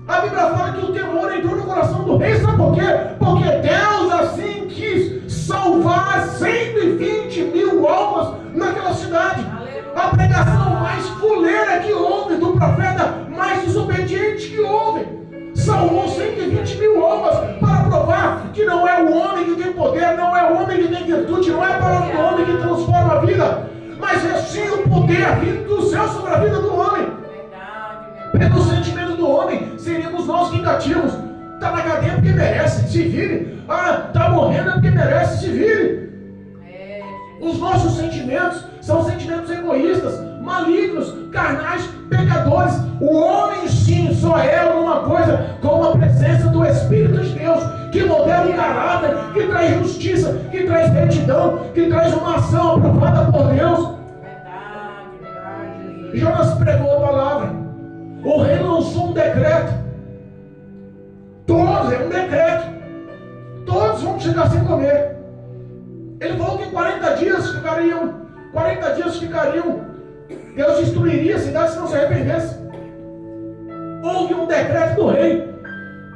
A Bíblia fala que o temor entrou no coração do rei. Sabe por quê? Porque Deus assim quis salvar 120.000 almas naquela cidade. A pregação mais fuleira que houve, do profeta mais desobediente que houve, salvou 120.000 almas para provar que não é o homem que tem poder, não é o homem que tem virtude, não é a palavra do homem que transforma a vida, mas é sim o poder vindo do céu sobre a vida do homem. Pelo sentimento do homem, seríamos nós vingativos. Está na cadeia porque merece, se vire. Está morrendo porque merece, se vire. Os nossos sentimentos são sentimentos egoístas, malignos, carnais, pecadores. O homem sim só é alguma coisa com a presença do Espírito de Deus, que modela o caráter, que traz justiça, que traz retidão, que traz uma ação aprovada por Deus. Jonas pregou a palavra. O rei lançou um decreto. Todos, é um decreto. Todos vão chegar sem comer. Ele falou que 40 dias ficariam. Deus destruiria a cidade se não se arrependesse. Houve um decreto do rei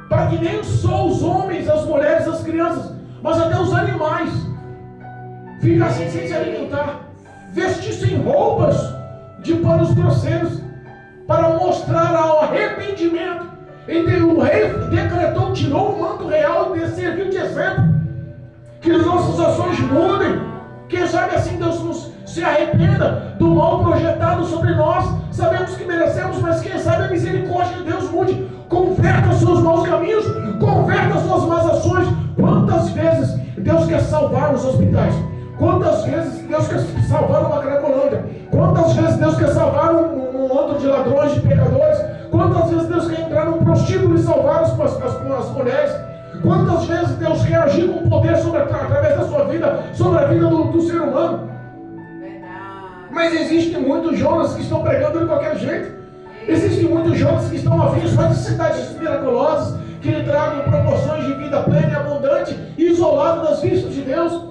para que nem só os homens, as mulheres, as crianças, mas até os animais ficassem sem se alimentar, vestissem roupas de panos grosseiros, para mostrar ao arrependimento. E o rei decretou, tirou o manto real e serviu de exemplo. Que as nossas ações mudem. Quem sabe assim Deus nos se arrependa do mal projetado sobre nós. Sabemos que merecemos, mas quem sabe a misericórdia de Deus mude. Converta os seus maus caminhos, converta as suas más ações. Quantas vezes Deus quer salvar os hospitais? Quantas vezes Deus quer salvar uma Cracolândia? Quantas vezes Deus quer salvar um antro de ladrões, de pecadores? Quantas vezes Deus quer entrar num prostíbulo e salvar as mulheres? Quantas vezes Deus quer agir com poder através da sua vida, sobre a vida do ser humano? Mas existem muitos Jonas que estão pregando de qualquer jeito. Existem muitos Jonas que estão afins só de cidades miraculosas, que lhe tragam proporções de vida plena e abundante, isolado das vistas de Deus.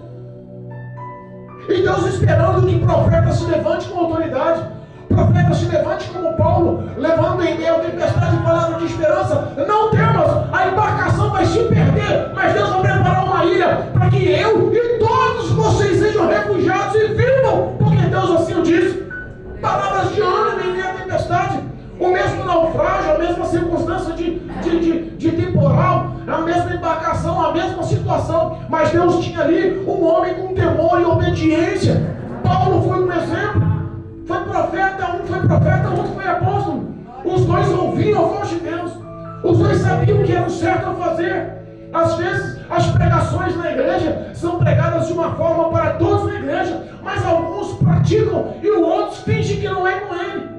E Deus esperando que o profeta se levante com autoridade. O profeta se levante como Paulo, levando em meio à tempestade palavra de esperança. Não temas, a embarcação vai se perder, mas Deus vai preparar uma ilha para que eu e todos vocês sejam refugiados e vivam, porque Deus assim o diz. Palavras de ânimo em meio à tempestade. O mesmo naufrágio, a mesma circunstância de temporal, a mesma embarcação, a mesma situação, mas Deus tinha ali um homem com temor e obediência. Paulo foi um exemplo, foi profeta, um foi profeta, o outro foi apóstolo. Os dois ouviam a voz de Deus, os dois sabiam o que era o certo a fazer. Às vezes as pregações na igreja são pregadas de uma forma para todos na igreja, mas alguns praticam e os outros fingem que não é com ele.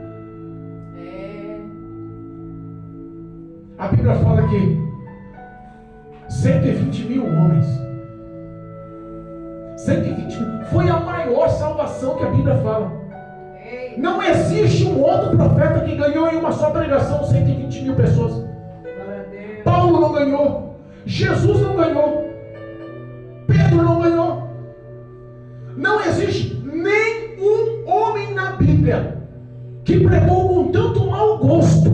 A Bíblia fala que 120.000 homens, 120 foi a maior salvação que a Bíblia fala. Não existe um outro profeta que ganhou em uma só pregação 120.000 pessoas. Paulo não ganhou, Jesus não ganhou, Pedro não ganhou. Não existe nenhum homem na Bíblia que pregou com tanto mau gosto,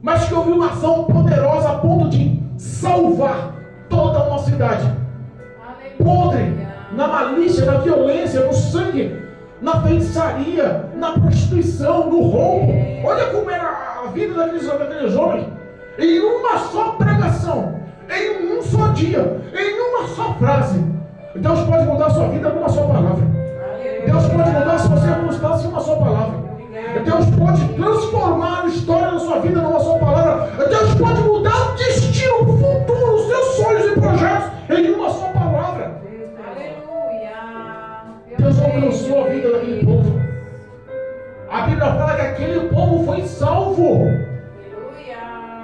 mas que houve uma ação poderosa a ponto de salvar toda uma cidade. Podre, na malícia, na violência, no sangue, na feitiçaria, na prostituição, no roubo. Olha como era a vida daqueles homens. Em uma só pregação, em um só dia, em uma só frase, Deus pode mudar a sua vida numa só palavra. Deus pode mudar a sua circunstância em uma só palavra. Deus pode transformar a história da sua vida numa só palavra. Deus pode mudar o destino, o futuro, os seus sonhos e projetos em uma só palavra. Deus alcançou a vida daquele povo. A Bíblia fala que aquele povo foi salvo.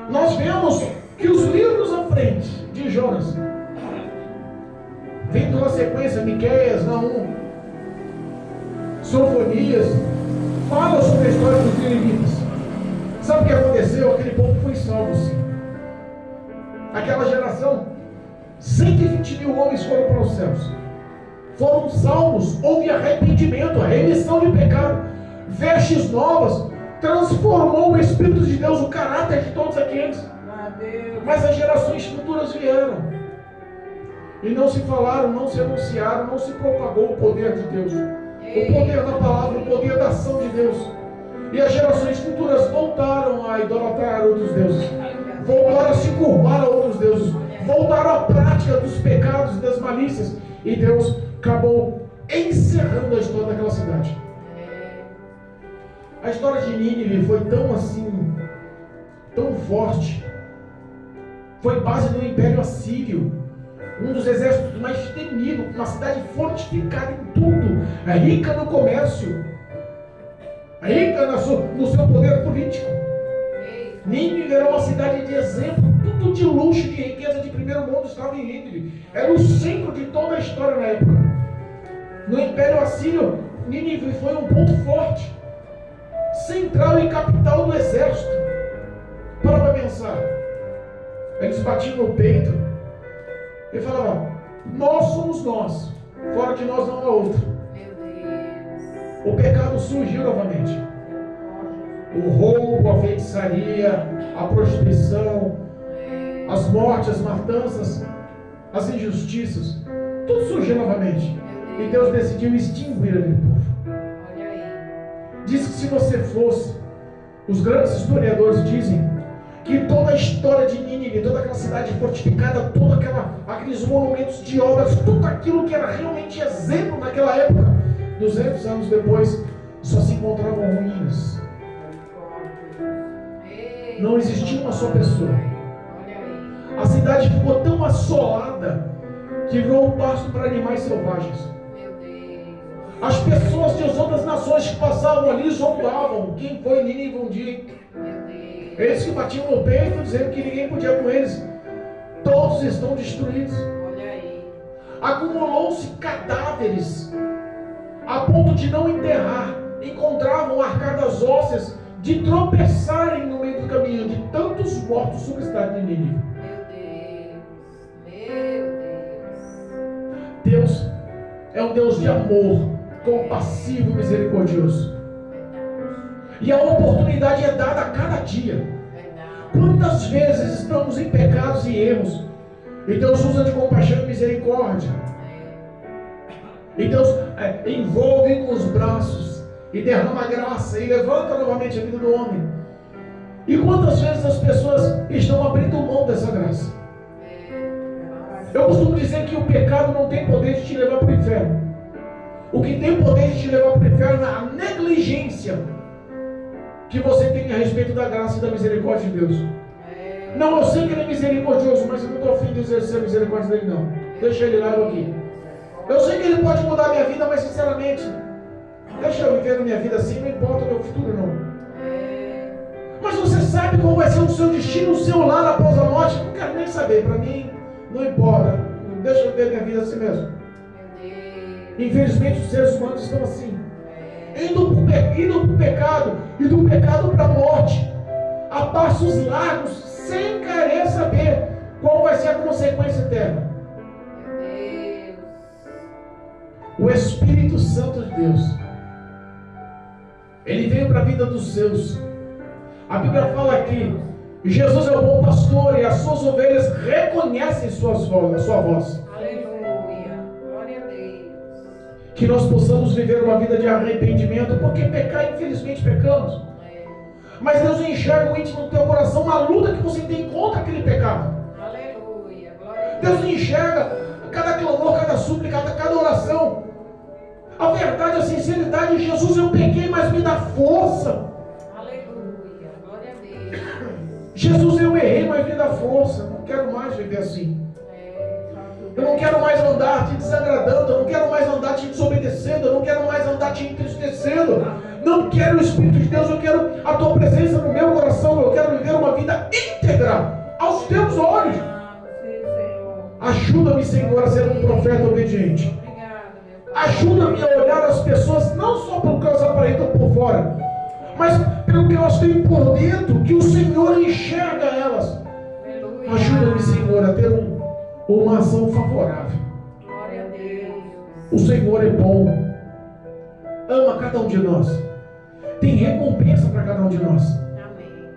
Nós vemos que os livros à frente de Jonas, vem pela sequência, Miqueias, Naum, Sofonias, fala sobre a história dos ninivitas. Sabe o que aconteceu? Aquele povo foi salvo, sim. Aquela geração, 120.000 homens foram para os céus. foram salvos, houve arrependimento, remissão de pecado, vestes novas, transformou o Espírito de Deus, o caráter de todos aqueles. Mas as gerações futuras vieram e não se falaram, não se anunciaram, não se propagou o poder de Deus, o poder da palavra, o poder da ação de Deus. E as gerações futuras voltaram a idolatrar outros deuses, voltaram a se curvar a outros deuses, voltaram à prática dos pecados e das malícias. E Deus acabou encerrando a história daquela cidade. A história de Nínive foi tão assim, tão forte. Foi base do Império Assírio, um dos exércitos mais temidos, uma cidade fortificada em tudo, rica no comércio, rica no seu poder político. Nínive era uma cidade de exemplo, tudo de luxo, de riqueza de primeiro mundo estava em Nínive. Era o centro de toda a história na época. No Império Assírio, Nínive foi um ponto forte, central e capital do exército. Para pensar. Eles batiam no peito e falavam: nós somos nós, fora de nós não há outro. O pecado surgiu novamente. O roubo, a feitiçaria, a prostituição, as mortes, as matanças, as injustiças, tudo surgiu novamente. E Deus decidiu extinguir aquele povo. Diz que se você fosse, os grandes historiadores dizem que toda a história de Nínive, toda aquela cidade fortificada, todos aqueles monumentos de obras, tudo aquilo que era realmente exemplo naquela época, 200 anos depois, só se encontravam ruínas. Não existia uma só pessoa. A cidade ficou tão assolada que virou um pasto para animais selvagens. As pessoas de outras nações que passavam ali zombavam. Quem foi em Nínive um dia? Eles que batiam no peito dizendo que ninguém podia com eles. Todos estão destruídos. Acumulou-se cadáveres a ponto de não enterrar. Encontravam arcadas ósseas de tropeçarem no meio do caminho, de tantos mortos sobre a cidade de Nínive. Deus é um Deus de amor, compassivo e misericordioso. E a oportunidade é dada a cada dia. Quantas vezes estamos em pecados e erros, e Deus usa de compaixão e misericórdia, e Deus envolve com os braços e derrama graça e levanta novamente a vida do homem. E quantas vezes as pessoas estão abrindo mão dessa graça? Eu costumo dizer que o pecado não tem poder de te levar para o inferno. O que tem poder de te levar para o inferno é a negligência que você tem a respeito da graça e da misericórdia de Deus. Não, eu sei que Ele é misericordioso, mas eu não estou a fim de exercer a misericórdia dele, não. Deixa Ele lá, eu aqui. Eu sei que Ele pode mudar a minha vida, mas sinceramente, deixa eu viver a minha vida assim, não importa o meu futuro, não. Mas você sabe qual vai ser o seu destino, o seu lar após a morte? Não quero nem saber, para mim não importa. Deixa eu ver a minha vida assim mesmo. Infelizmente os seres humanos estão assim, indo para o pecado e do pecado para a morte, a passos largos, sem querer saber qual vai ser a consequência eterna. O Espírito Santo de Deus, Ele veio para a vida dos seus. A Bíblia fala aqui: Jesus é o bom pastor e as suas ovelhas reconhecem a sua voz. Que nós possamos viver uma vida de arrependimento, porque pecar, infelizmente, pecamos. Mas Deus enxerga o íntimo do teu coração, uma luta que você tem contra aquele pecado. Deus enxerga cada clamor, cada súplica, cada oração. A verdade, a sinceridade: Jesus, eu pequei, mas me dá força. Jesus, eu errei, mas me dá força. Não quero mais viver assim. Eu não quero mais andar te desagradando, eu não quero mais andar te desobedecendo, eu não quero mais andar te entristecendo. Não quero o Espírito de Deus, eu quero a tua presença no meu coração, eu quero viver uma vida íntegra aos teus olhos. Ajuda-me, Senhor, a ser um profeta obediente. Ajuda-me a olhar as pessoas não só pelo que elas aparentam por fora, mas pelo que elas têm por dentro, que o Senhor enxerga elas. Ajuda-me, Senhor, a ter uma ação favorável. O Senhor é bom. Ama cada um de nós. Tem recompensa para cada um de nós. Amém.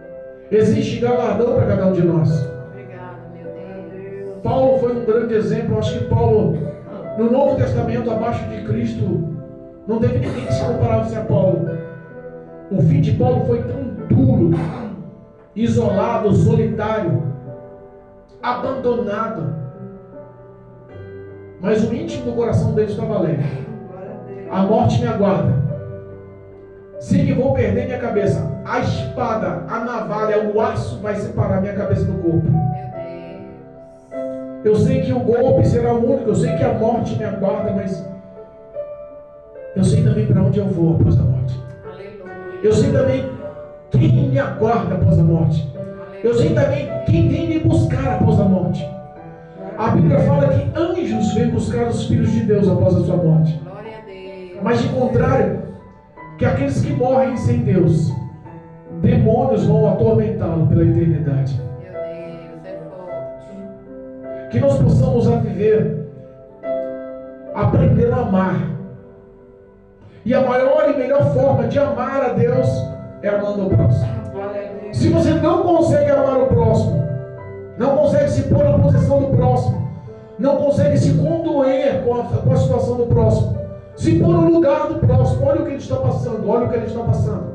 Existe galardão para cada um de nós. Obrigada, meu Deus. Paulo foi um grande exemplo. Eu acho que Paulo, no Novo Testamento, abaixo de Cristo, não teve ninguém que se comparasse a Paulo. O fim de Paulo foi tão duro, isolado, solitário, abandonado. Mas o íntimo do coração dele estava alegre. A morte me aguarda. Sei que vou perder minha cabeça. A espada, a navalha, o aço vai separar minha cabeça do corpo. Meu Deus. Eu sei que o golpe será o único. Eu sei que a morte me aguarda, mas eu sei também para onde eu vou após a morte. Aleluia. Eu sei também quem me aguarda após a morte. Eu sei também quem vem me buscar após a morte. A Bíblia fala que anjos vêm buscar os filhos de Deus após a sua morte. Glória a Deus. Mas de contrário, que aqueles que morrem sem Deus, demônios vão atormentá-lo pela eternidade. Meu Deus, é forte. Que nós possamos a viver, aprender a amar. E a maior e melhor forma de amar a Deus é amando o próximo. Se você não consegue amar o próximo, não consegue se pôr na posição do próximo, não consegue se condoer com a situação do próximo, se pôr no lugar do próximo, olha o que ele está passando, olha o que ele está passando.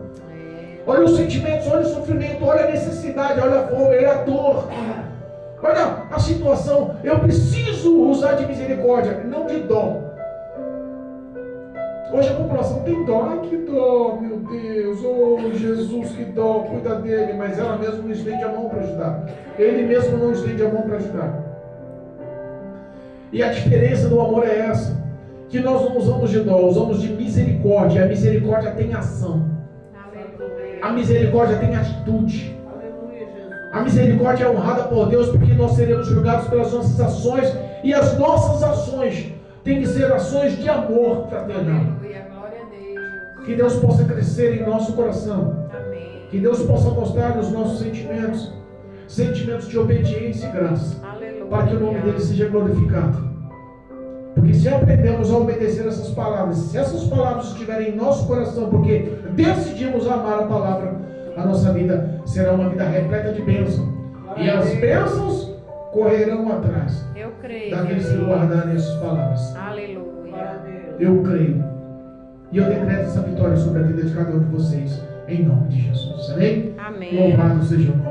Olha os sentimentos, olha o sofrimento, olha a necessidade, olha a fome, olha a dor. Olha a situação. Eu preciso usar de misericórdia, não de dó. Hoje a população tem dó. Ai, que dó, meu Deus. Oh, Jesus, que dó. Cuida dele. Mas ela mesma não estende a mão para ajudar. Ele mesmo não estende a mão para ajudar. E a diferença do amor é essa. Que nós não usamos de dó, usamos de misericórdia. A misericórdia tem ação. Aleluia. A misericórdia tem atitude. Aleluia, Jesus. A misericórdia é honrada por Deus porque nós seremos julgados pelas nossas ações. E as nossas ações têm que ser ações de amor fraternal. Aleluia, glória a Deus. Que Deus possa crescer em nosso coração. Amém. Que Deus possa mostrar nos nossos sentimentos, sentimentos de obediência e graça, Aleluia. para que o nome dele seja glorificado. Porque se aprendemos a obedecer essas palavras, se essas palavras estiverem em nosso coração, porque decidimos amar a palavra, a nossa vida será uma vida repleta de bênçãos. E as bênçãos correrão atrás Eu creio. daqueles que guardarem essas palavras. Aleluia. Eu creio. E eu decreto essa vitória sobre a vida de cada um de vocês, em nome de Jesus. Amém? Amém. Louvado seja o nome.